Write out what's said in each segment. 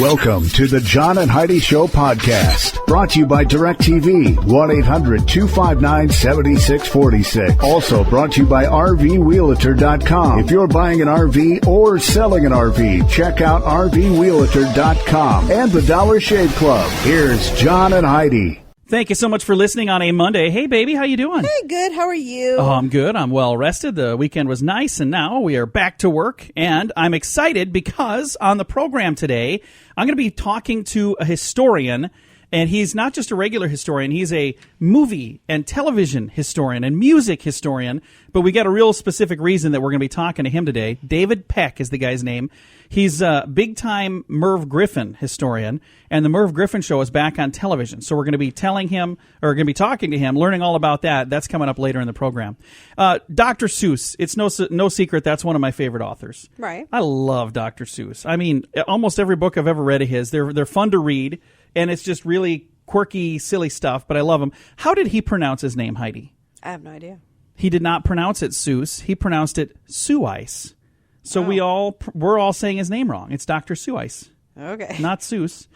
Welcome to the John and Heidi Show podcast, brought to you by DirecTV, 1-800-259-7646. Also brought to you by RVRealtor.com. If you're buying an RV or selling an RV, check out RVRealtor.com and the Dollar Shave Club. Here's John and Heidi. Thank you so much for listening on a Monday. Hey, baby, how you doing? Hey, good. How are you? Oh, I'm good. I'm well rested. The weekend was nice, and now we are back to work. And I'm excited because on the program today, I'm going to be talking to a historian. And he's not just a regular historian. He's a movie and television historian and music historian. But we got a real specific reason that we're going to be talking to him today. David Peck is the guy's name. He's a big-time MervGriffin historian. And the Merv Griffin Show is back on television. So we're going to be talking to him, learning all about that. That's coming up later in the program. Dr. Seuss. It's no secret that's one of my favorite authors. Right. I love Dr. Seuss. I mean, almost every book I've ever read of his, they're fun to read. And it's just really quirky, silly stuff, but I love him. How did he pronounce his name, Heidi? I have no idea. He did not pronounce it Seuss. He pronounced it Seuss. So we're all saying his name wrong. It's Dr. Seuss. Okay. Not Seuss.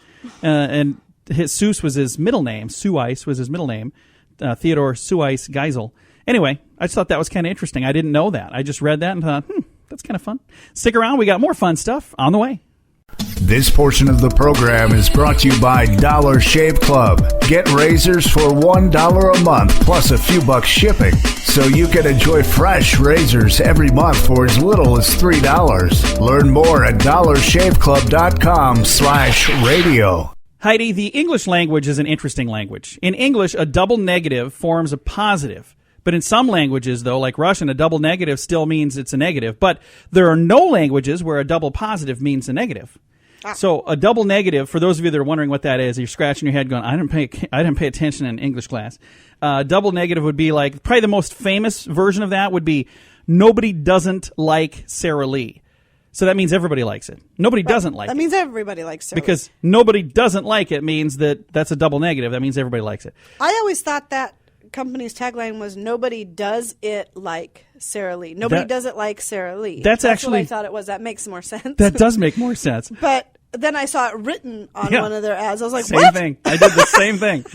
And Seuss was his middle name. Seuss was his middle name. Theodore Seuss Geisel. Anyway, I just thought that was kind of interesting. I didn't know that. I just read that and thought, that's kind of fun. Stick around. We got more fun stuff on the way. This portion of the program is brought to you by Dollar Shave Club. Get razors for $1 a month plus a few bucks shipping, so you can enjoy fresh razors every month for as little as $3. Learn more at dollarshaveclub.com/radio. Heidi, the English language is an interesting language. In English, a double negative forms a positive. But in some languages, though, like Russian, a double negative still means it's a negative. But there are no languages where a double positive means a negative. So a double negative, for those of you that are wondering what that is, you're scratching your head going, I didn't pay attention in English class. Double negative would be like, probably the most famous version of that would be, nobody doesn't like Sarah Lee. So that means everybody likes it. Nobody doesn't like it. That means everybody likes Sarah Lee. Because nobody doesn't like it means that's a double negative. That means everybody likes it. I always thought that company's tagline was, nobody does it like Sarah Lee. Nobody does it like Sarah Lee. That's actually what I thought it was. That makes more sense. That does make more sense. But then I saw it written on one of their ads. I was like, same what? Thing. I did the same thing.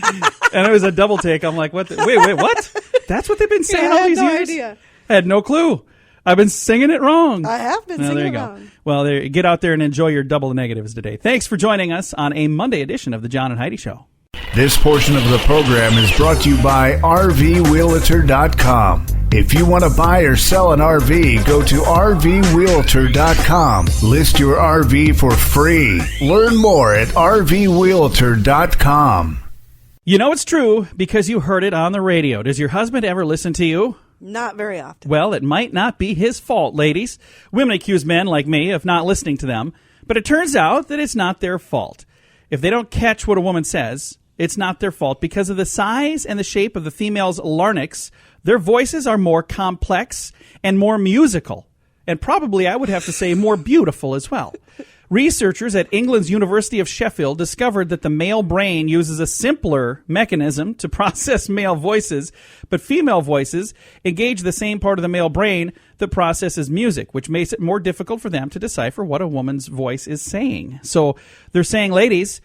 And it was a double take. I'm like, what? Wait, what? That's what they've been saying all these years? I had no idea. I had no clue. I've been singing it wrong. I have been singing it wrong. Well, get out there and enjoy your double negatives today. Thanks for joining us on a Monday edition of the John and Heidi Show. This portion of the program is brought to you by RVRealtor.com. If you want to buy or sell an RV, go to RVRealtor.com. List your RV for free. Learn more at RVRealtor.com. You know it's true because you heard it on the radio. Does your husband ever listen to you? Not very often. Well, it might not be his fault, ladies. Women accuse men like me of not listening to them, but it turns out that it's not their fault. If they don't catch what a woman says, it's not their fault. Because of the size and the shape of the female's larynx, their voices are more complex and more musical. And probably, I would have to say, more beautiful as well. Researchers at England's University of Sheffield discovered that the male brain uses a simpler mechanism to process male voices, but female voices engage the same part of the male brain that processes music, which makes it more difficult for them to decipher what a woman's voice is saying. So they're saying, ladies,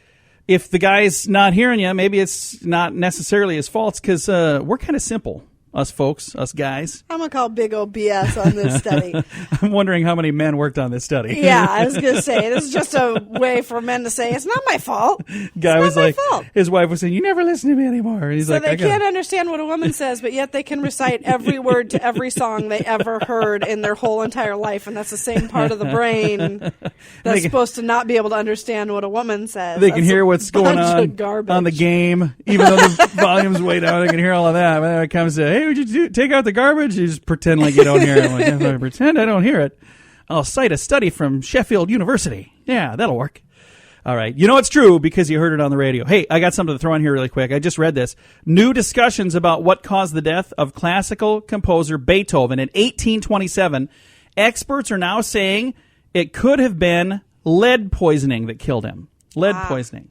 if the guy's not hearing you, maybe it's not necessarily his fault, because we're kind of simple. Us folks, us guys. I'm going to call big old BS on this study. I'm wondering how many men worked on this study. Yeah, I was going to say, this is just a way for men to say, it's not my fault. Guy was like, fault. His wife was saying, you never listen to me anymore. And he's so like, they can't understand what a woman says, but yet they can recite every word to every song they ever heard in their whole entire life. And that's the same part of the brain that's supposed to not be able to understand what a woman says. They can hear what's going on the game, even though the volume's way down. They can hear all of that. But then it comes to, hey, would you take out the garbage? You just pretend like you don't hear it. I'm like, if I pretend I don't hear it, I'll cite a study from Sheffield University. Yeah, that'll work. All right. You know it's true because you heard it on the radio. Hey, I got something to throw in here really quick. I just read this. New discussions about what caused the death of classical composer Beethoven in 1827. Experts are now saying it could have been lead poisoning that killed him. Lead poisoning.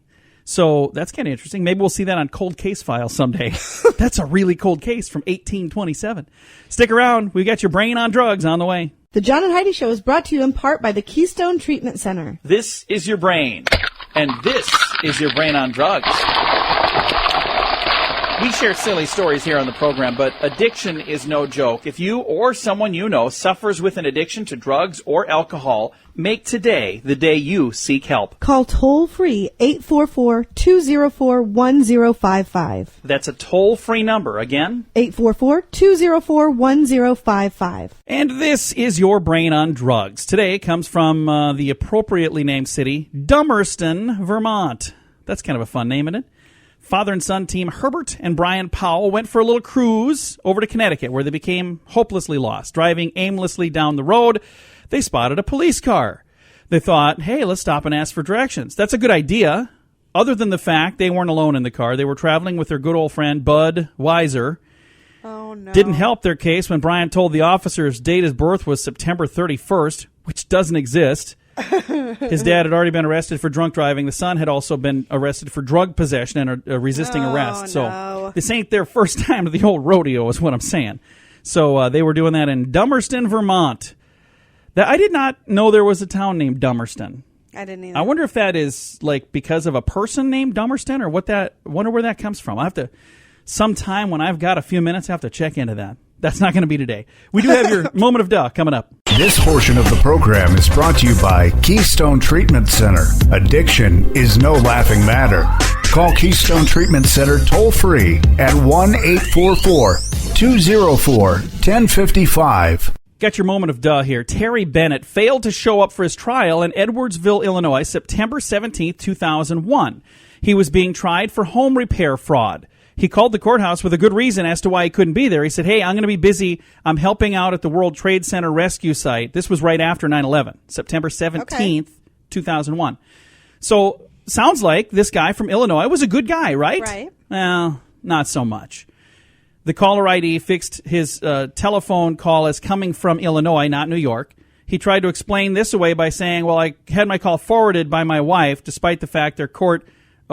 So that's kind of interesting. Maybe we'll see that on Cold Case Files someday. That's a really cold case from 1827. Stick around. We got your brain on drugs on the way. The John and Heidi Show is brought to you in part by the Keystone Treatment Center. This is your brain. And this is your Brain on Drugs. We share silly stories here on the program, but addiction is no joke. If you or someone you know suffers with an addiction to drugs or alcohol, make today the day you seek help. Call toll-free 844-204-1055. That's a toll-free number. Again? 844-204-1055. And this is your Brain on Drugs. Today comes from the appropriately named city, Dummerston, Vermont. That's kind of a fun name, isn't it? Father and son team Herbert and Brian Powell went for a little cruise over to Connecticut, where they became hopelessly lost. Driving aimlessly down the road, they spotted a police car. They thought, hey, let's stop and ask for directions. That's a good idea. Other than the fact they weren't alone in the car. They were traveling with their good old friend, Bud Weiser. Oh, no. Didn't help their case when Brian told the officers date of birth was September 31st, which doesn't exist. His dad had already been arrested for drunk driving. The son had also been arrested for drug possession and resisting arrest. So this ain't their first time to the old rodeo is what I'm saying. So they were doing that in Dummerston, Vermont. I did not know there was a town named Dummerston. I didn't either. I wonder if that is like because of a person named Dummerston or wonder where that comes from. I have to, sometime when I've got a few minutes, I have to check into that. That's not going to be today. We do have your moment of duh coming up. This portion of the program is brought to you by Keystone Treatment Center. Addiction is no laughing matter. Call Keystone Treatment Center toll-free at 1-844-204-1055. Got your moment of duh here. Terry Bennett failed to show up for his trial in Edwardsville, Illinois, September 17, 2001. He was being tried for home repair fraud. He called the courthouse with a good reason as to why he couldn't be there. He said, hey, I'm going to be busy. I'm helping out at the World Trade Center rescue site. This was right after 9/11, September 17th, 2001. So sounds like this guy from Illinois was a good guy, right? Right. Well, not so much. The caller ID fixed his telephone call as coming from Illinois, not New York. He tried to explain this away by saying, well, I had my call forwarded by my wife, despite the fact their court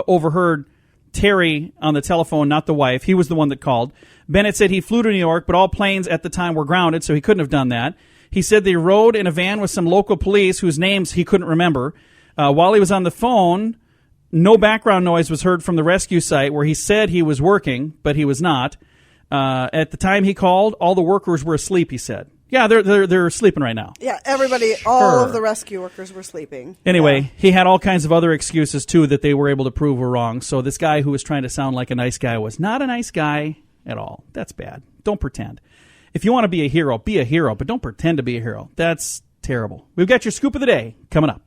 overheard Terry on the telephone, not the wife. He was the one that called. Bennett said he flew to New York, but all planes at the time were grounded, so he couldn't have done that. He said they rode in a van with some local police whose names he couldn't remember. While he was on the phone, no background noise was heard from the rescue site where he said he was working, but he was not. At the time he called, all the workers were asleep, he said. Yeah, they're sleeping right now. Yeah, everybody, all of the rescue workers were sleeping. Anyway, He had all kinds of other excuses, too, that they were able to prove were wrong. So this guy who was trying to sound like a nice guy was not a nice guy at all. That's bad. Don't pretend. If you want to be a hero, but don't pretend to be a hero. That's terrible. We've got your scoop of the day coming up.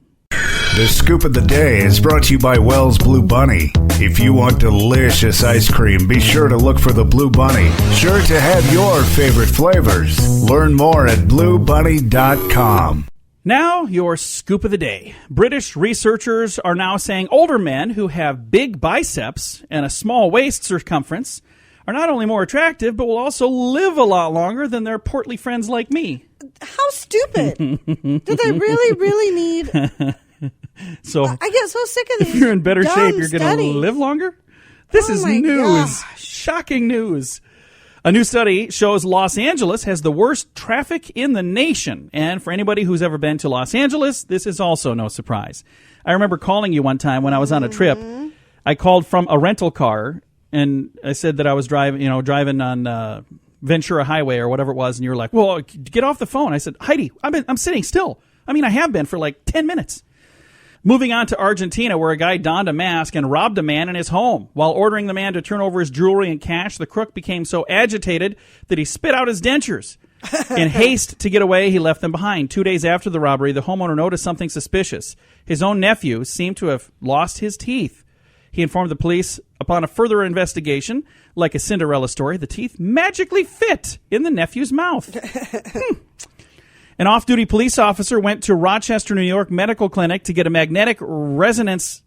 The Scoop of the Day is brought to you by Wells Blue Bunny. If you want delicious ice cream, be sure to look for the Blue Bunny. Sure to have your favorite flavors. Learn more at bluebunny.com. Now, your scoop of the day. British researchers are now saying older men who have big biceps and a small waist circumference are not only more attractive, but will also live a lot longer than their portly friends like me. How stupid. Did they really need... So I get so sick of these. If you're in better shape, you're going to studies. live longer? This is news. Gosh. Shocking news. A new study shows Los Angeles has the worst traffic in the nation. And for anybody who's ever been to Los Angeles, this is also no surprise. I remember calling you one time when I was on a trip. I called from a rental car, and I said that I was driving on Ventura Highway or whatever it was, and you were like, well, get off the phone. I said, Heidi, I'm sitting still. I mean, I have been for like 10 minutes. Moving on to Argentina, where a guy donned a mask and robbed a man in his home. While ordering the man to turn over his jewelry and cash, the crook became so agitated that he spit out his dentures. In haste to get away, he left them behind. 2 days after the robbery, the homeowner noticed something suspicious. His own nephew seemed to have lost his teeth. He informed the police. Upon a further investigation, like a Cinderella story, the teeth magically fit in the nephew's mouth. An off-duty police officer went to Rochester, New York medical clinic to get a magnetic resonance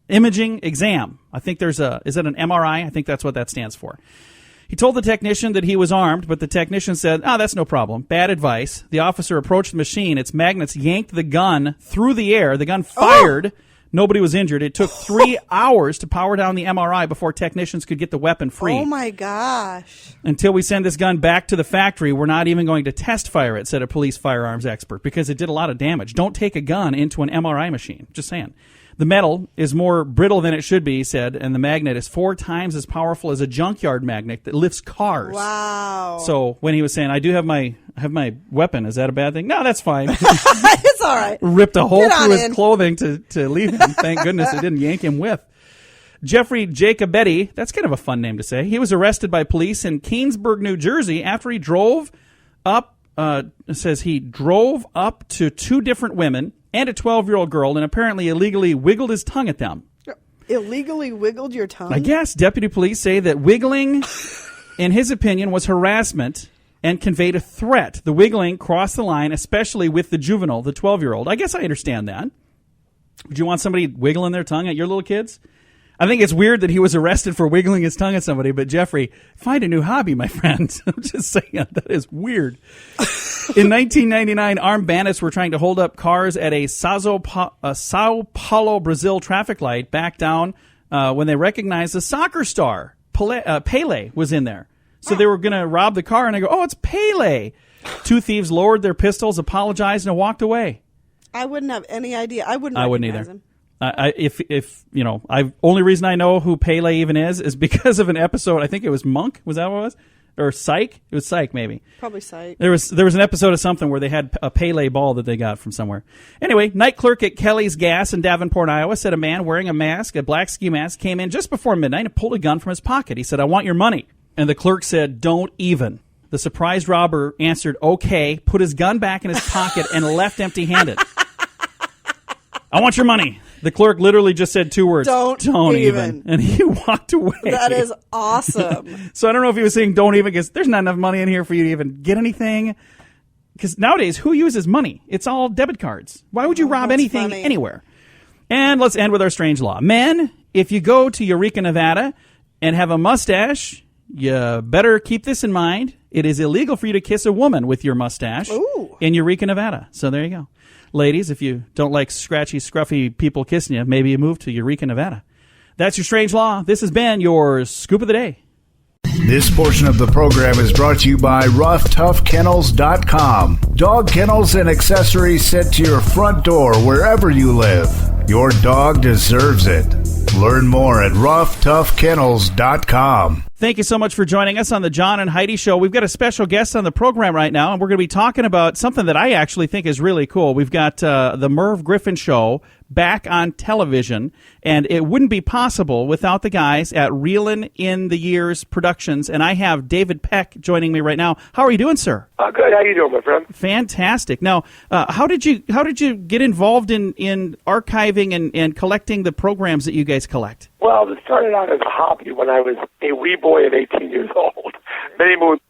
imaging exam. I think is it an MRI? I think that's what that stands for. He told the technician that he was armed, but the technician said, that's no problem. Bad advice. The officer approached the machine. Its magnets yanked the gun through the air. The gun fired. Nobody was injured. It took 3 hours to power down the MRI before technicians could get the weapon free. Oh, my gosh. Until we send this gun back to the factory, we're not even going to test fire it, said a police firearms expert, because it did a lot of damage. Don't take a gun into an MRI machine. Just saying. The metal is more brittle than it should be, he said, and the magnet is 4 times as powerful as a junkyard magnet that lifts cars. Wow. So when he was saying, I do have my weapon, is that a bad thing? No, that's fine. It's all right. Ripped a hole through his in. clothing to leave him. Thank goodness it didn't yank him with. Jeffrey Jacobetti, that's kind of a fun name to say. He was arrested by police in Keansburg, New Jersey after he drove up, it says he drove up to 2 different women and a 12-year-old girl and apparently illegally wiggled his tongue at them. Illegally wiggled your tongue? I guess deputy police say that wiggling, in his opinion, was harassment and conveyed a threat. The wiggling crossed the line, especially with the juvenile, the 12-year-old. I guess I understand that. Would you want somebody wiggling their tongue at your little kids? I think it's weird that he was arrested for wiggling his tongue at somebody, but Jeffrey, find a new hobby, my friend. I'm just saying, that is weird. In 1999, armed bandits were trying to hold up cars at a Sao Paulo, Brazil traffic light back down when they recognized a soccer star. Pele was in there. So they were going to rob the car, and I go, oh, it's Pele. 2 thieves lowered their pistols, apologized, and walked away. I wouldn't have any idea. I wouldn't either. Him. If you know, only reason I know who Pele even is because of an episode. I think it was Monk. Was that what it was? Or Psych? It was Psych, maybe. Probably Psych. There was an episode of something where they had a Pele ball that they got from somewhere. Anyway, night clerk at Kelly's Gas in Davenport, Iowa, said a man wearing a black ski mask, came in just before midnight and pulled a gun from his pocket. He said, "I want your money." And the clerk said, "Don't even." The surprised robber answered, "Okay," put his gun back in his pocket, and left empty-handed. "I want your money." The clerk literally just said 2 words. Don't even. And he walked away. That is awesome. So I don't know if he was saying don't even because there's not enough money in here for you to even get anything. Because nowadays, who uses money? It's all debit cards. Why would you rob anything anywhere? And let's end with our strange law. Men, if you go to Eureka, Nevada and have a mustache, you better keep this in mind. It is illegal for you to kiss a woman with your mustache in Eureka, Nevada. So there you go. Ladies, if you don't like scratchy, scruffy people kissing you, maybe you move to Eureka, Nevada. That's your strange law. This has been your Scoop of the Day. This portion of the program is brought to you by RoughToughKennels.com. Dog kennels and accessories sent to your front door wherever you live. Your dog deserves it. Learn more at RoughToughKennels.com. Thank you so much for joining us on the John and Heidi Show. We've got a special guest on the program right now, and we're going to be talking about something that I actually think is really cool. We've got the Merv Griffin Show back on television, and it wouldn't be possible without the guys at Reelin' in the Years Productions, and I have David Peck joining me right now. How are you doing, sir? Good. How you doing, my friend? Fantastic. Now, how did you get involved in archiving and collecting the programs that you guys collect? Well, it started out as a hobby when I was a wee boy of 18 years old. Many moons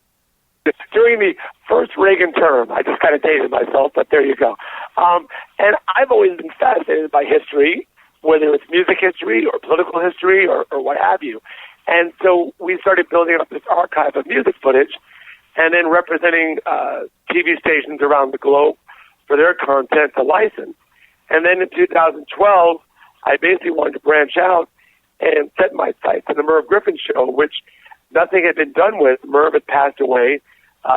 during the first Reagan term. I just kind of dated myself, but there you go. And I've always been fascinated by history, whether it's music history or political history or what have you. And so we started building up this archive of music footage and then representing TV stations around the globe for their content to license. And then in 2012, I basically wanted to branch out and set my sights on the Merv Griffin Show, which nothing had been done with. Merv had passed away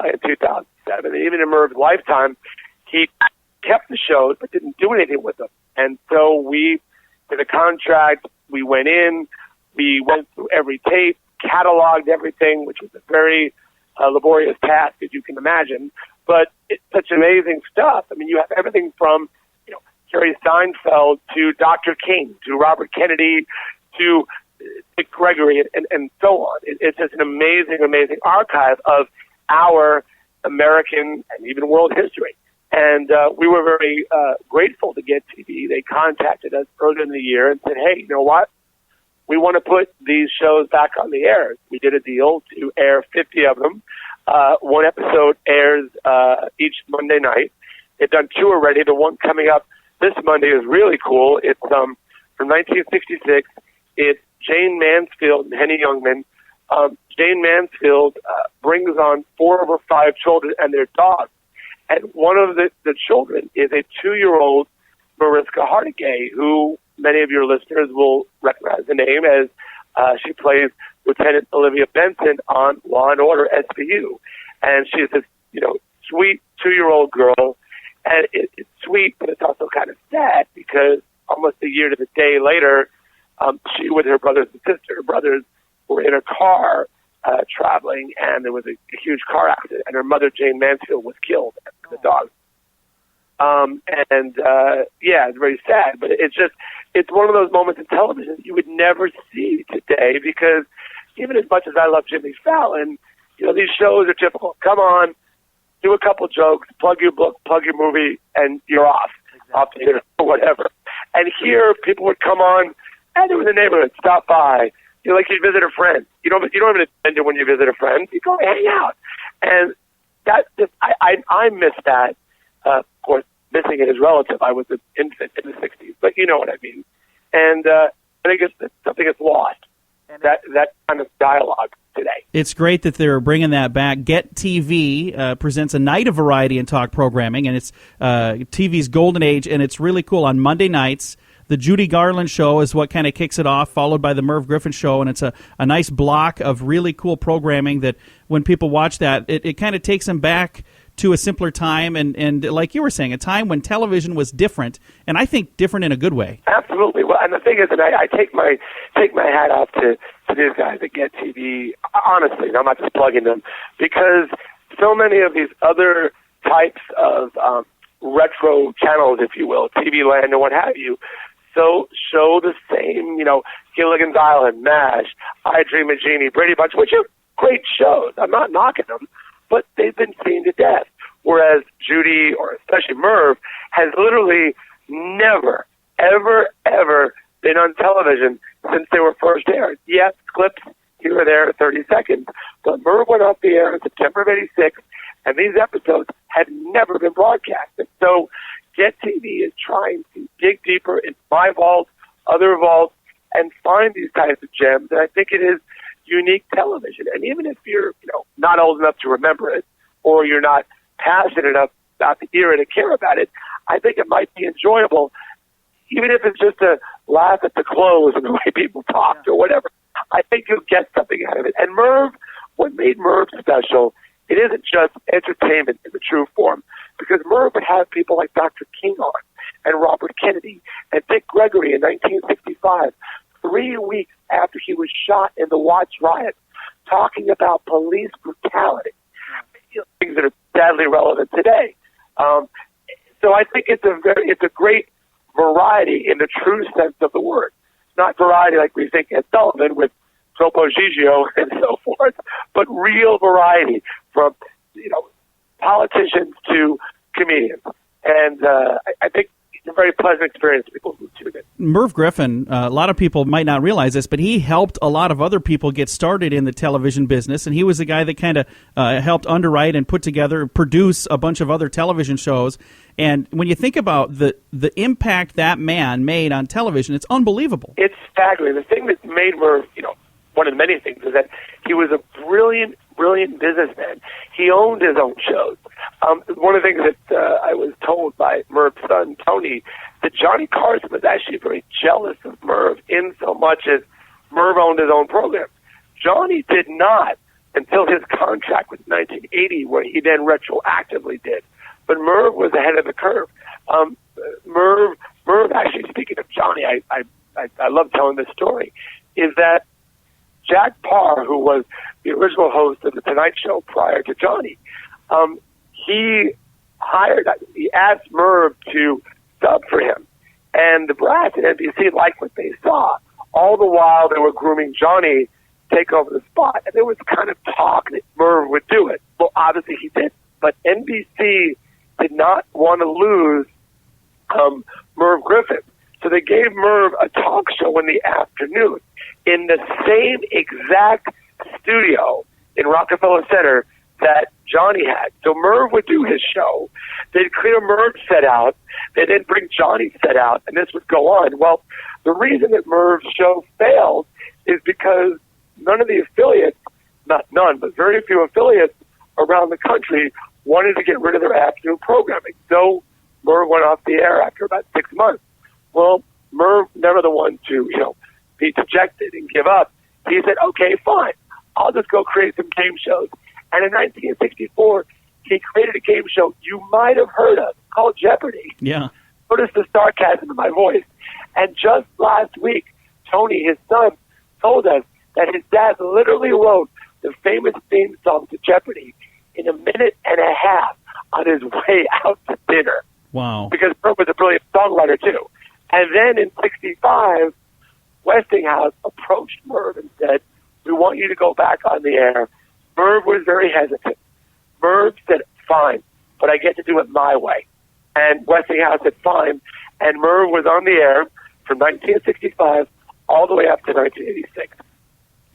in 2007. And even in Merv's lifetime, he kept the shows but didn't do anything with them. And so we did a contract. We went in. We went through every tape, cataloged everything, which was a very laborious task, as you can imagine. But it's such amazing stuff. I mean, you have everything from, Jerry Seinfeld to Dr. King to Robert Kennedy to Dick Gregory and so on. It's just an amazing, amazing archive of our American and even world history. And we were very grateful to get TV. They contacted us earlier in the year and said, hey, you know what? We want to put these shows back on the air. We did a deal to air 50 of them. One episode airs each Monday night. They've done 2 already. The one coming up this Monday is really cool. It's from 1966. It's Jane Mansfield and Henny Youngman. Jane Mansfield brings on 4 of her 5 children and their dogs. And one of the children is a 2-year-old Mariska Hargitay, who many of your listeners will recognize the name as she plays Lieutenant Olivia Benson on Law and Order SVU. And she's this, sweet 2-year-old girl. And it's sweet, but it's also kind of sad because almost a year to the day later, she with her brothers and brothers were in a car traveling, and there was a huge car accident, and her mother, Jane Mansfield, was killed. The dog. Yeah, it's very sad, but it's one of those moments in television that you would never see today, because even as much as I love Jimmy Fallon, these shows are typical. Come on, do a couple jokes, plug your book, plug your movie, and you're off to whatever. And here, people would come on, and there was a neighborhood, stop by. Like you'd visit a friend. You don't even attend it when you visit a friend. You go hang out. And I miss that. Of course, missing it is relative. I was an infant in the 60s, but you know what I mean. And I think it's something that's lost, that kind of dialogue today. It's great that they're bringing that back. Get TV presents a night of variety and talk programming, and it's TV's golden age, and it's really cool. On Monday nights, the Judy Garland Show is what kind of kicks it off, followed by the Merv Griffin Show, and it's a nice block of really cool programming that when people watch that, it kind of takes them back to a simpler time, and like you were saying, a time when television was different, and I think different in a good way. Absolutely. Well, and the thing is, and I take my hat off to these guys that Get TV, honestly, and I'm not just plugging them, because so many of these other types of retro channels, if you will, TV Land and what have you, so show the same, Gilligan's Island, MASH, I Dream of Jeannie, Brady Bunch, which are great shows. I'm not knocking them, but they've been seen to death. Whereas Judy, or especially Merv, has literally never, ever, ever been on television since they were first aired. Yes, clips here or there, 30 seconds. But Merv went off the air in September of '86, and these episodes had never been broadcasted. So Get TV is trying to dig deeper in my vault, other vaults, and find these types of gems. And I think it is unique television. And even if you're, not old enough to remember it, or you're not passionate enough about the era to care about it, I think it might be enjoyable, even if it's just to laugh at the clothes and the way people talked or whatever. I think you'll get something out of it. And Merv, what made Merv special, it isn't just entertainment in the true form, because Merv would have people like Dr. King on, and Robert Kennedy, and Dick Gregory in 1965, 3 weeks after he was shot in the Watts riots, talking about police brutality, things that are sadly relevant today. So I think it's a great variety in the true sense of the word, not variety like we think at Sullivan with Topo Gigio and so forth, but real variety from politicians to comedians, and I think it's a very pleasant experience for people who tune in. Merv Griffin, a lot of people might not realize this, but he helped a lot of other people get started in the television business, and he was the guy that kind of helped underwrite and put together, produce a bunch of other television shows. And when you think about the impact that man made on television, it's unbelievable. It's staggering. The thing that made Merv, one of the many things, is that he was a brilliant businessman. He owned his own shows. One of the things that I was told by Merv's son, Tony, that Johnny Carson was actually very jealous of Merv in so much as Merv owned his own program. Johnny did not until his contract was 1980, where he then retroactively did. But Merv was ahead of the curve. Merv actually, speaking of Johnny, I love telling this story, is that Jack Parr, who was the original host of The Tonight Show prior to Johnny, he asked Merv to sub for him. And the brass at NBC liked what they saw. All the while they were grooming Johnny to take over the spot. And there was kind of talk that Merv would do it. Well, obviously he did. But NBC did not want to lose Merv Griffin. So they gave Merv a talk show in the afternoon in the same exact studio in Rockefeller Center that Johnny had. So Merv would do his show. They'd clear Merv's set out. They'd then bring Johnny's set out, and this would go on. Well, the reason that Merv's show failed is because none of the affiliates, not none, but very few affiliates around the country wanted to get rid of their afternoon programming. So Merv went off the air after about 6 months. Well, Merv, never the one to, be dejected and give up. He said, okay, fine. I'll just go create some game shows. And in 1964, he created a game show you might have heard of called Jeopardy. Yeah. notice the sarcasm in my voice. And just last week, Tony, his son, told us that his dad literally wrote the famous theme song to Jeopardy in a minute and a half on his way out to dinner. Wow. Because Merv was a brilliant songwriter, too. And then in 65, Westinghouse approached Merv and said, we want you to go back on the air. Merv was very hesitant. Merv said, fine, but I get to do it my way. And Westinghouse said, fine. And Merv was on the air from 1965 all the way up to 1986.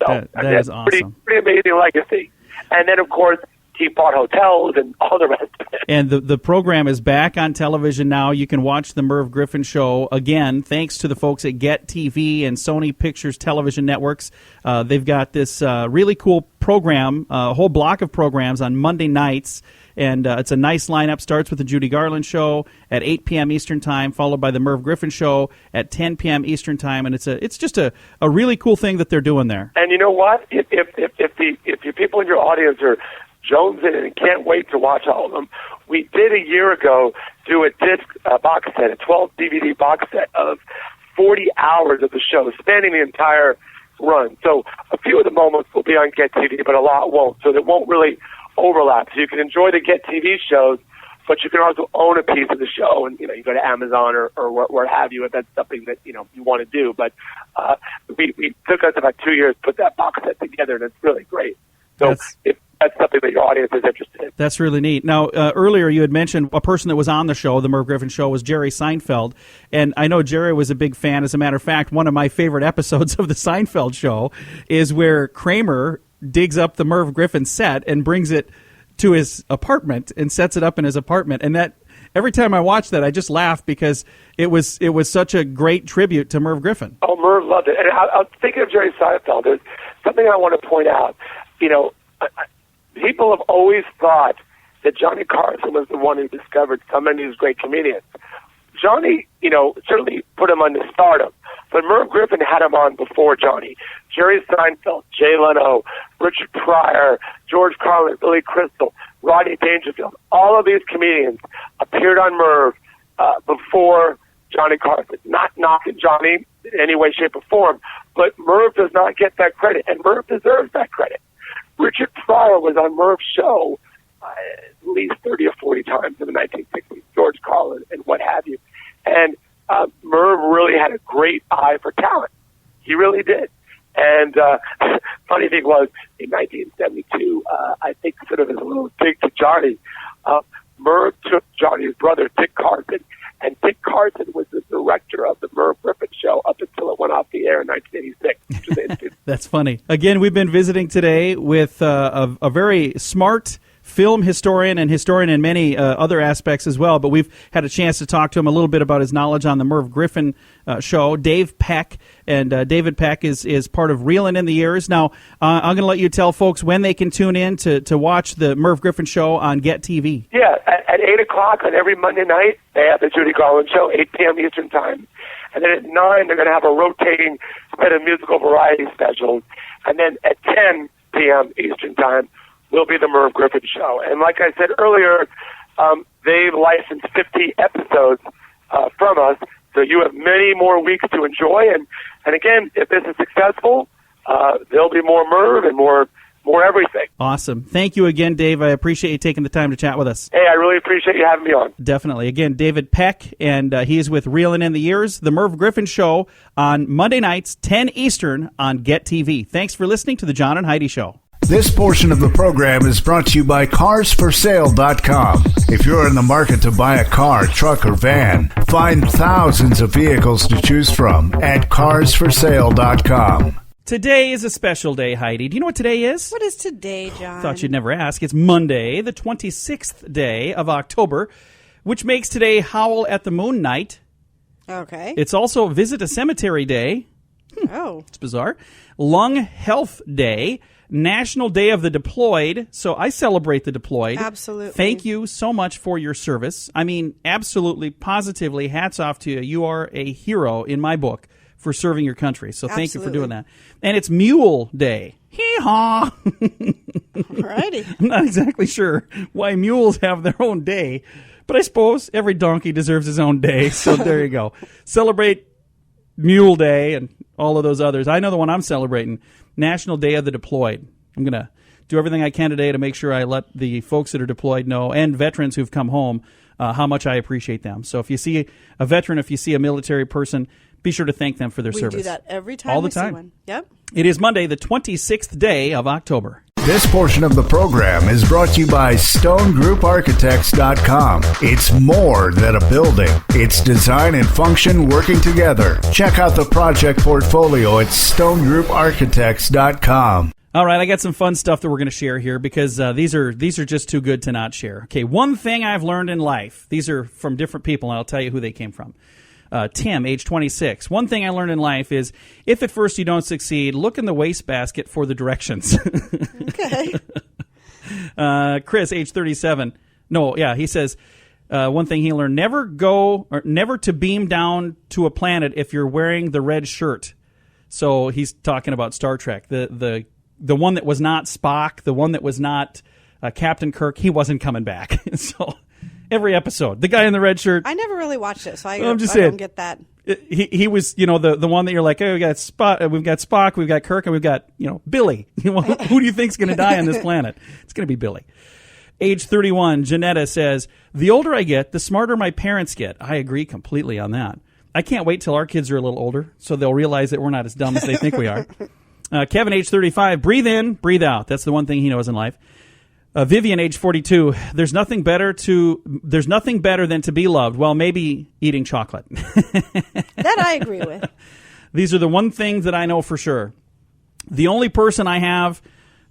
So that is awesome. Pretty amazing legacy. And then, of course, he bought hotels and all the rest of it. And the program is back on television now. You can watch the Merv Griffin Show again, thanks to the folks at Get TV and Sony Pictures Television Networks. They've got this really cool program, a whole block of programs on Monday nights. And it's a nice lineup. Starts with the Judy Garland Show at 8 p.m. Eastern Time, followed by the Merv Griffin Show at 10 p.m. Eastern Time. And it's just a really cool thing that they're doing there. And you know what? If the people in your audience are jonesing and can't wait to watch all of them, we did a year ago do a disc box set, a 12 DVD box set of 40 hours of the show, spanning the entire run. So a few of the moments will be on Get TV, but a lot won't. So they won't really overlap. So you can enjoy the Get TV shows, but you can also own a piece of the show, and you go to Amazon or what have you if that's something that you want to do. But we took us about 2 years to put that box set together, and it's really great. So if that's something that your audience is interested in. That's really neat. Now, earlier you had mentioned a person that was on the show, the Merv Griffin Show, was Jerry Seinfeld. And I know Jerry was a big fan. As a matter of fact, one of my favorite episodes of the Seinfeld show is where Kramer digs up the Merv Griffin set and brings it to his apartment and sets it up in his apartment. And that every time I watch that, I just laugh because it was such a great tribute to Merv Griffin. Oh, Merv loved it. And I was thinking of Jerry Seinfeld. There's something I want to point out. People have always thought that Johnny Carson was the one who discovered so many of these great comedians. Johnny, certainly put him on the stardom, but Merv Griffin had him on before Johnny. Jerry Seinfeld, Jay Leno, Richard Pryor, George Carlin, Billy Crystal, Rodney Dangerfield, all of these comedians appeared on Merv before Johnny Carson. Not knocking Johnny in any way, shape, or form, but Merv does not get that credit, and Merv deserves that credit. Richard Pryor was on Merv's show at least 30 or 40 times in the 1960s, George Carlin and what have you. And Merv really had a great eye for talent. He really did. And funny thing was, in 1972, I think sort of as a little dig to Johnny, Merv took Johnny's brother, Dick Carson, and Dick Carson was the director of the Merv Griffin Show up until it went off the air in 1986. That's funny. Again, we've been visiting today with a very smart film historian in many other aspects as well, but we've had a chance to talk to him a little bit about his knowledge on the Merv Griffin show. Dave Peck, and David Peck is part of Reelin' in the Years. Now, I'm going to let you tell folks when they can tune in to watch the Merv Griffin show on Get TV. Yeah, at 8 o'clock on every Monday night, they have the Judy Garland show, 8 p.m. Eastern Time. And then at 9, they're going to have a rotating set of musical variety specials. And then at 10 p.m. Eastern Time, will be the Merv Griffin Show. And like I said earlier, they licensed 50 episodes from us, so you have many more weeks to enjoy. And again, if this is successful, there'll be more Merv and more everything. Awesome. Thank you again, Dave. I appreciate you taking the time to chat with us. Hey, I really appreciate you having me on. Definitely. Again, David Peck, and he is with Reelin' in the Years, the Merv Griffin Show on Monday nights, 10 Eastern on Get TV. Thanks for listening to the John and Heidi Show. This portion of the program is brought to you by CarsForSale.com. If you're in the market to buy a car, truck, or van, find thousands of vehicles to choose from at CarsForSale.com. Today is a special day, Heidi. Do you know what today is? What is today, John? Thought you'd never ask. It's Monday, the 26th day of October, which makes today Howl at the Moon Night. Okay. It's also Visit a Cemetery Day. Oh. It's bizarre. Lung Health Day. National Day of the Deployed. So I celebrate the deployed. Absolutely. Thank you so much for your service. I mean, absolutely, positively, hats off to you. You are a hero in my book for serving your country. So thank you for doing that. And it's Mule Day. Hee-haw. Alrighty. I'm not exactly sure why mules have their own day, But I suppose every donkey deserves his own day, so there you go. Celebrate Mule Day and all of those others. I know the one I'm celebrating, National Day of the Deployed. I'm going to do everything I can today to make sure I let the folks that are deployed know, and veterans who've come home, how much I appreciate them. So if you see a veteran, if you see a military person, be sure to thank them for their service. We do that every time all the we time. see one. Yep. It is Monday, the 26th day of October. This portion of the program is brought to you by StoneGroupArchitects.com. It's more than a building. It's design and function working together. Check out the project portfolio at StoneGroupArchitects.com. All right, I got some fun stuff that we're going to share here because these are just too good to not share. Okay, one thing I've learned in life. These are from different people, and I'll tell you who they came from. Tim, age 26. One thing I learned in life is if at first you don't succeed, look in the wastebasket for the directions. Okay. Chris, age 37. No, yeah, he says one thing he learned: never to beam down to a planet if you're wearing the red shirt. So he's talking about Star Trek. The one that was not Spock, the one that was not Captain Kirk, he wasn't coming back. So every episode, the guy in the red shirt. I never really watched it, so I saying, don't get that. He was, the one that you're like, hey, we've got Spock, we've got Kirk, and we've got, Billy. Who do you think's going to die on this planet? It's going to be Billy. Age 31, Janetta says, the older I get, the smarter my parents get. I agree completely on that. I can't wait till our kids are a little older so they'll realize that we're not as dumb as they think we are. Kevin, age 35, breathe in, breathe out. That's the one thing he knows in life. Vivian, age 42, there's nothing better than to be loved. Well, maybe eating chocolate. That I agree with. These are the one things that I know for sure. The only person I have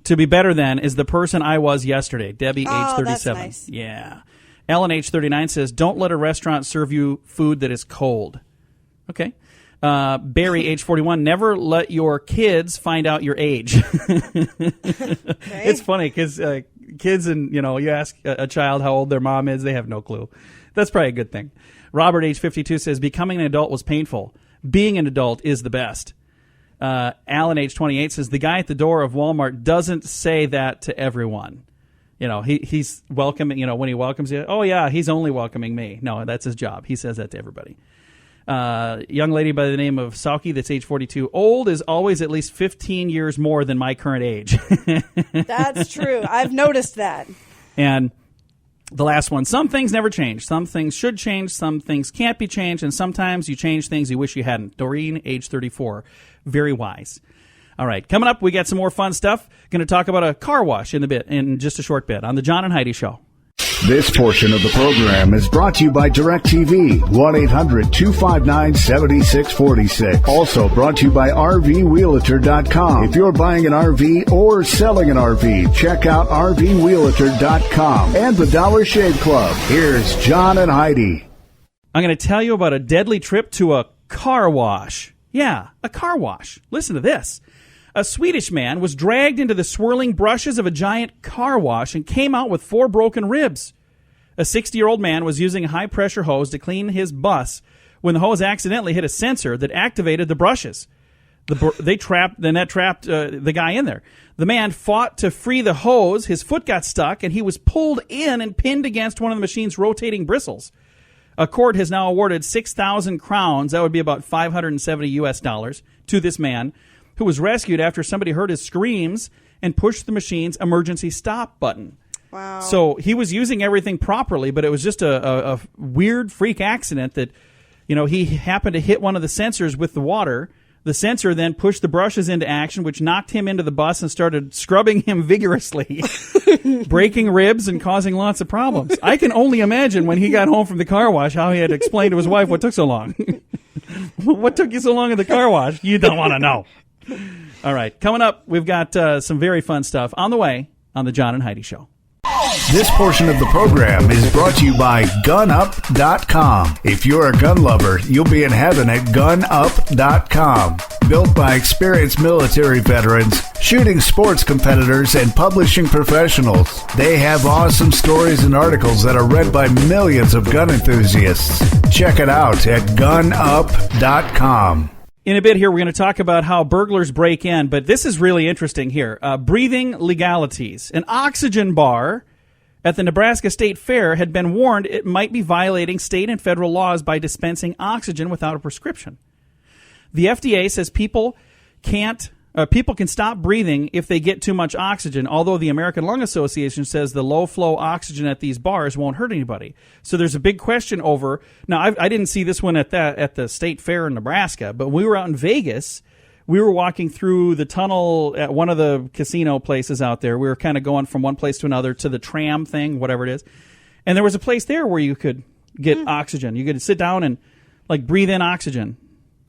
to be better than is the person I was yesterday. Debbie, age 37. That's nice. Yeah. Ellen, age 39, says, don't let a restaurant serve you food that is cold. Okay. Barry, age 41, never let your kids find out your age. Okay. It's funny because kids and, you ask a child how old their mom is, they have no clue. That's probably a good thing. Robert, age 52, says, becoming an adult was painful. Being an adult is the best. Alan, age 28, says, the guy at the door of Walmart doesn't say that to everyone. He's welcoming, when he welcomes you, oh, yeah, he's only welcoming me. No, that's his job. He says that to everybody. Young lady by the name of Sauki, that's age 42. Old is always at least 15 years more than my current age. That's true. I've noticed that. And the last one, some things never change. Some things should change. Some things can't be changed. And sometimes you change things you wish you hadn't. Doreen, age 34. Very wise. All right. Coming up, we got some more fun stuff. Going to talk about a car wash in just a short bit on the John and Heidi Show. This portion of the program is brought to you by DirecTV, 1-800-259-7646. Also brought to you by RVWheelator.com. If you're buying an RV or selling an RV, check out RVWheelator.com and the Dollar Shave Club. Here's John and Heidi. I'm going to tell you about a deadly trip to a car wash. Yeah, a car wash. Listen to this. A Swedish man was dragged into the swirling brushes of a giant car wash and came out with 4 broken ribs. A 60-year-old man was using a high-pressure hose to clean his bus when the hose accidentally hit a sensor that activated the brushes. That trapped the guy in there. The man fought to free the hose. His foot got stuck, and he was pulled in and pinned against one of the machine's rotating bristles. A court has now awarded 6,000 crowns, that would be about $570 to this man, who was rescued after somebody heard his screams and pushed the machine's emergency stop button. Wow. So he was using everything properly, but it was just a weird freak accident that, he happened to hit one of the sensors with the water. The sensor then pushed the brushes into action, which knocked him into the bus and started scrubbing him vigorously, breaking ribs and causing lots of problems. I can only imagine when he got home from the car wash how he had to explain to his wife what took so long. What took you so long in the car wash? You don't want to know. All right, coming up, we've got some very fun stuff on the way on the John and Heidi Show. This portion of the program is brought to you by GunUp.com. If you're a gun lover, you'll be in heaven at GunUp.com. Built by experienced military veterans, shooting sports competitors, and publishing professionals. They have awesome stories and articles that are read by millions of gun enthusiasts. Check it out at GunUp.com. In a bit here, we're going to talk about how burglars break in, but this is really interesting here. Breathing legalities. An oxygen bar at the Nebraska State Fair had been warned it might be violating state and federal laws by dispensing oxygen without a prescription. The FDA says people can stop breathing if they get too much oxygen, although the American Lung Association says the low-flow oxygen at these bars won't hurt anybody. So there's a big question over... Now, I didn't see this one at the State Fair in Nebraska, but we were out in Vegas. We were walking through the tunnel at one of the casino places out there. We were kind of going from one place to another to the tram thing, whatever it is. And there was a place there where you could get oxygen. You could sit down and breathe in oxygen.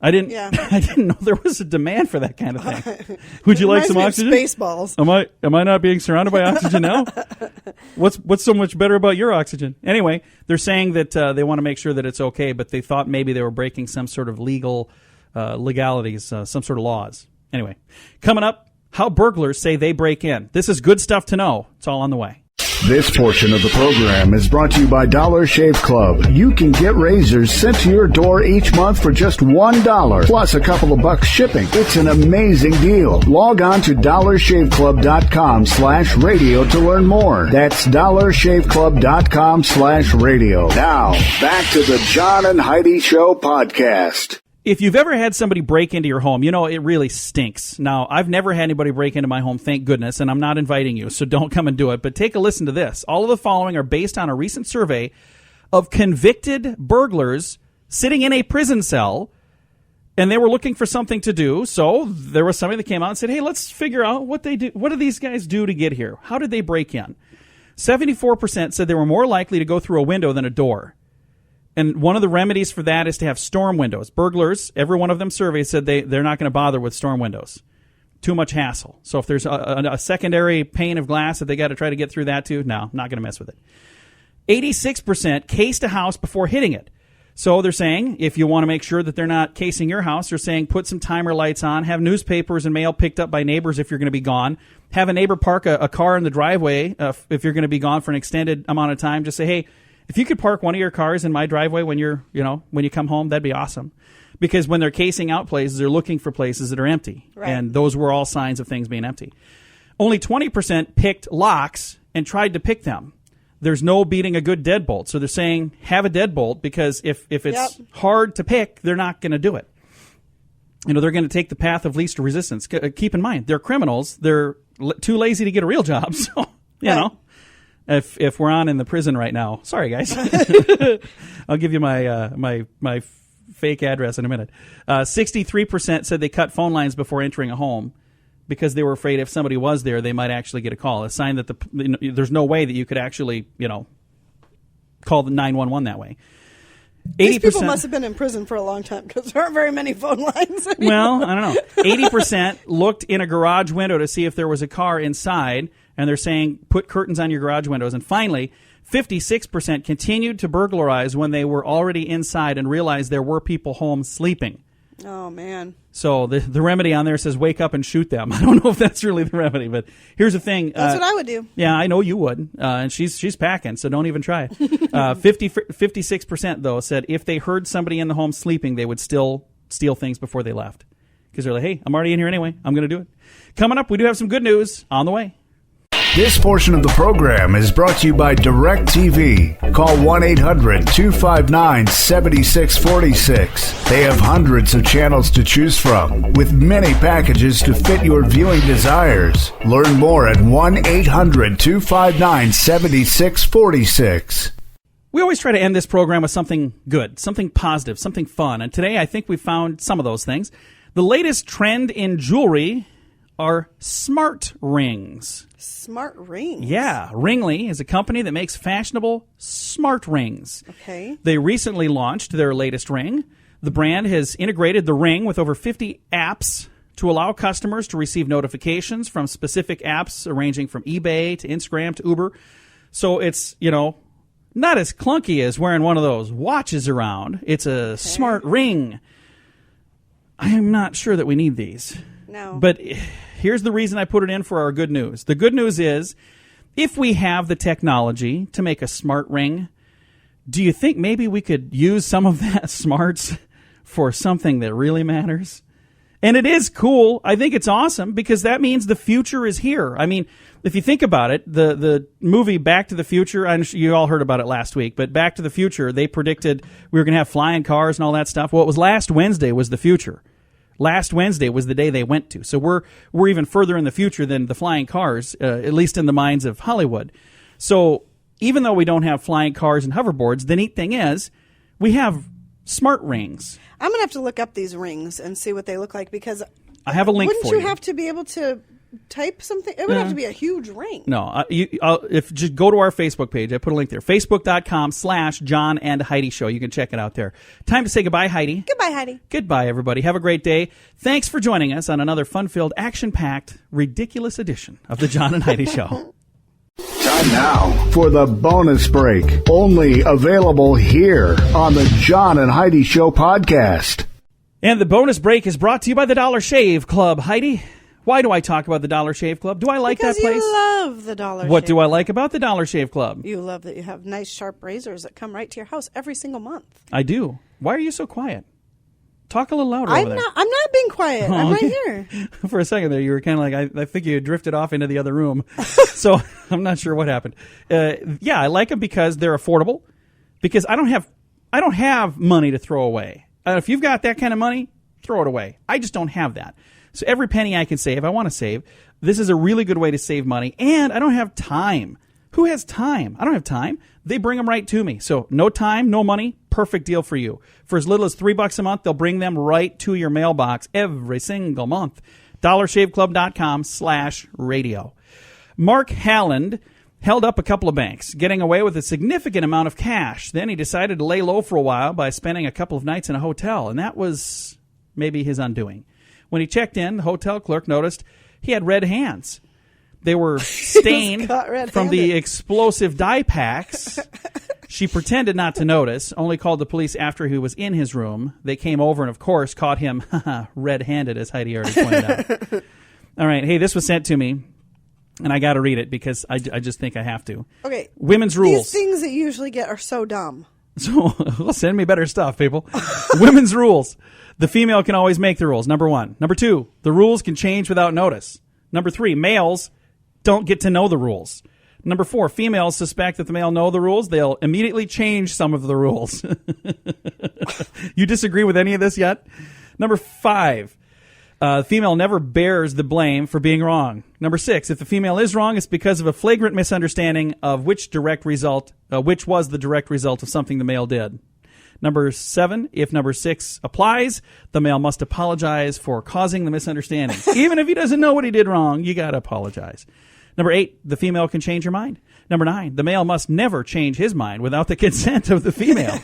I didn't know there was a demand for that kind of thing. Would you like some oxygen? Spaceballs. Am I not being surrounded by oxygen now? What's so much better about your oxygen? Anyway, they're saying that they want to make sure that it's okay, but they thought maybe they were breaking some sort of legalities, some sort of laws. Anyway, coming up, how burglars say they break in. This is good stuff to know. It's all on the way. This portion of the program is brought to you by Dollar Shave Club. You can get razors sent to your door each month for just $1, plus a couple of bucks shipping. It's an amazing deal. Log on to dollarshaveclub.com/radio to learn more. That's dollarshaveclub.com/radio. Now, back to the John and Heidi Show podcast. If you've ever had somebody break into your home, you know it really stinks. Now, I've never had anybody break into my home, thank goodness, and I'm not inviting you, so don't come and do it. But take a listen to this. All of the following are based on a recent survey of convicted burglars sitting in a prison cell, and they were looking for something to do. So there was somebody that came out and said, hey, let's figure out what they do. What do these guys do to get here? How did they break in? 74% said they were more likely to go through a window than a door. And one of the remedies for that is to have storm windows. Burglars, every one of them surveyed, said they're not going to bother with storm windows. Too much hassle. So if there's a secondary pane of glass that they got to try to get through that too, no, not going to mess with it. 86% cased a house before hitting it. So they're saying if you want to make sure that they're not casing your house, they're saying put some timer lights on, have newspapers and mail picked up by neighbors if you're going to be gone, have a neighbor park a car in the driveway if you're going to be gone for an extended amount of time. Just say, hey, if you could park one of your cars in my driveway when you come home, that'd be awesome. Because when they're casing out places, they're looking for places that are empty. Right. And those were all signs of things being empty. Only 20% picked locks and tried to pick them. There's no beating a good deadbolt. So they're saying have a deadbolt because if it's hard to pick, they're not going to do it. They're going to take the path of least resistance. Keep in mind, they're criminals. They're too lazy to get a real job. So, you know. If we're on in the prison right now, sorry guys, I'll give you my fake address in a minute. 63% said they cut phone lines before entering a home because they were afraid if somebody was there, they might actually get a call, a sign that there's no way that you could actually call the 911 that way. 80%, these people must have been in prison for a long time because there aren't very many phone lines anymore. Well, I don't know. 80% looked in a garage window to see if there was a car inside. And they're saying put curtains on your garage windows. And finally, 56% continued to burglarize when they were already inside and realized there were people home sleeping. Oh, man. So the remedy on there says wake up and shoot them. I don't know if that's really the remedy, but here's the thing. That's what I would do. Yeah, I know you would. And she's packing, so don't even try it. 56%, though, said if they heard somebody in the home sleeping, they would still steal things before they left. Because they're like, hey, I'm already in here anyway. I'm going to do it. Coming up, we do have some good news on the way. This portion of the program is brought to you by DirecTV. Call 1-800-259-7646. They have hundreds of channels to choose from, with many packages to fit your viewing desires. Learn more at 1-800-259-7646. We always try to end this program with something good, something positive, something fun. And today I think we found some of those things. The latest trend in jewelry are smart rings. Smart rings? Yeah. Ringly is a company that makes fashionable smart rings. Okay. They recently launched their latest ring. The brand has integrated the ring with over 50 apps to allow customers to receive notifications from specific apps ranging from eBay to Instagram to Uber. So it's, not as clunky as wearing one of those watches around. It's a smart ring. I am not sure that we need these. No. But here's the reason I put it in for our good news. The good news is, if we have the technology to make a smart ring, do you think maybe we could use some of that smarts for something that really matters? And it is cool. I think it's awesome because that means the future is here. I mean, if you think about it, the movie Back to the Future, you all heard about it last week, but Back to the Future, they predicted we were going to have flying cars and all that stuff. Well, it was last Wednesday was the future. Last Wednesday was the day they went to. So we're even further in the future than the flying cars, at least in the minds of Hollywood. So even though we don't have flying cars and hoverboards, the neat thing is we have smart rings. I'm going to have to look up these rings and see what they look like because I have a link for you. Wouldn't you have to be able to type something? It would have to be a huge ring. No, if just go to our Facebook page. I put a link there. Facebook.com/John and Heidi Show. You can check it out there. Time to say goodbye, Heidi. Goodbye, Heidi. Goodbye, everybody. Have a great day. Thanks for joining us on another fun-filled, action-packed, ridiculous edition of the John and Heidi Show. Time now for the bonus break. Only available here on the John and Heidi Show podcast. And the bonus break is brought to you by the Dollar Shave Club. Heidi, why do I talk about the Dollar Shave Club? Do I like that place? Because you love the Dollar Shave. What do I like about the Dollar Shave Club? You love that you have nice, sharp razors that come right to your house every single month. I do. Why are you so quiet? Talk a little louder over there. I'm not being quiet. I'm right here. For a second there, you were kind of like, I think you drifted off into the other room. So I'm not sure what happened. Yeah, I like them because they're affordable. Because I don't have money to throw away. If you've got that kind of money, throw it away. I just don't have that. So every penny I can save, I want to save. This is a really good way to save money. And I don't have time. Who has time? I don't have time. They bring them right to me. So no time, no money, perfect deal for you. For as little as $3 a month, they'll bring them right to your mailbox every single month. DollarShaveClub.com/radio. Mark Halland held up a couple of banks, getting away with a significant amount of cash. Then he decided to lay low for a while by spending a couple of nights in a hotel, and that was maybe his undoing. When he checked in, the hotel clerk noticed he had red hands. They were stained from the explosive dye packs. She pretended not to notice, only called the police after he was in his room. They came over and, of course, caught him red-handed, as Heidi already pointed out. All right. Hey, this was sent to me, and I got to read it because I just think I have to. Okay. Women's rules. These things that you usually get are so dumb. So send me better stuff, people. Women's rules. The female can always make the rules, number 1. Number 2, the rules can change without notice. Number 3, males don't get to know the rules. Number 4, females suspect that the male know the rules. They'll immediately change some of the rules. You disagree with any of this yet? Number 5, female never bears the blame for being wrong. Number 6, if the female is wrong, it's because of a flagrant misunderstanding of which was the direct result of something the male did. Number 7, if number 6 applies, the male must apologize for causing the misunderstanding. Even if he doesn't know what he did wrong, you got to apologize. Number 8, the female can change her mind. Number 9, the male must never change his mind without the consent of the female.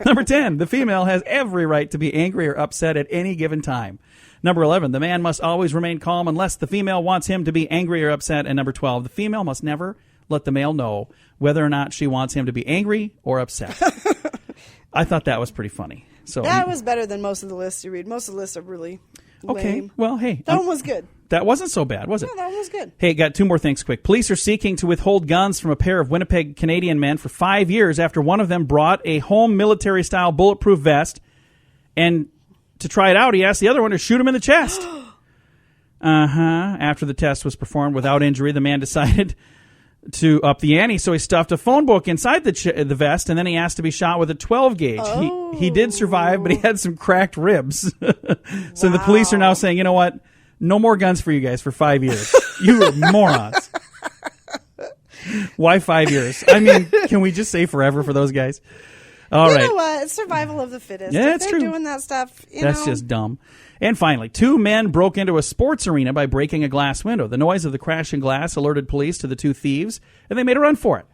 Number 10, the female has every right to be angry or upset at any given time. Number 11, the man must always remain calm unless the female wants him to be angry or upset. And number 12, the female must never let the male know whether or not she wants him to be angry or upset. I thought that was pretty funny. So that was better than most of the lists you read. Most of the lists are really lame. Okay. Well, hey. That one was good. That wasn't so bad, was it? No, that one was good. Hey, got 2 more things quick. Police are seeking to withhold guns from a pair of Winnipeg Canadian men for 5 years after one of them brought a home military-style bulletproof vest, and to try it out, he asked the other one to shoot him in the chest. After the test was performed without injury, the man decided to up the ante, so he stuffed a phone book inside the vest, and then he asked to be shot with a 12 gauge. Oh. He did survive, but he had some cracked ribs. So the police are now saying, you know what? No more guns for you guys for 5 years. You are morons. Why 5 years? I mean, can we just say forever for those guys? All right. You know what? It's survival of the fittest. Yeah, if it's they're true. doing that stuff, That's just dumb. And finally, 2 men broke into a sports arena by breaking a glass window. The noise of the crashing glass alerted police to the 2 thieves, and they made a run for it.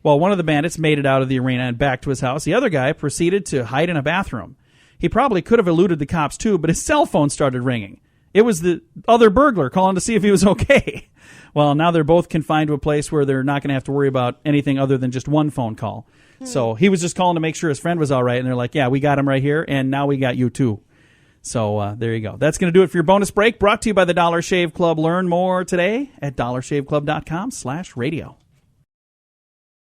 While one of the bandits made it out of the arena and back to his house, the other guy proceeded to hide in a bathroom. He probably could have eluded the cops too, but his cell phone started ringing. It was the other burglar calling to see if he was okay. Well, now they're both confined to a place where they're not going to have to worry about anything other than just one phone call. So he was just calling to make sure his friend was all right, and they're like, yeah, we got him right here, and now we got you too. So there you go. That's going to do it for your bonus break, brought to you by the Dollar Shave Club. Learn more today at dollarshaveclub.com/radio.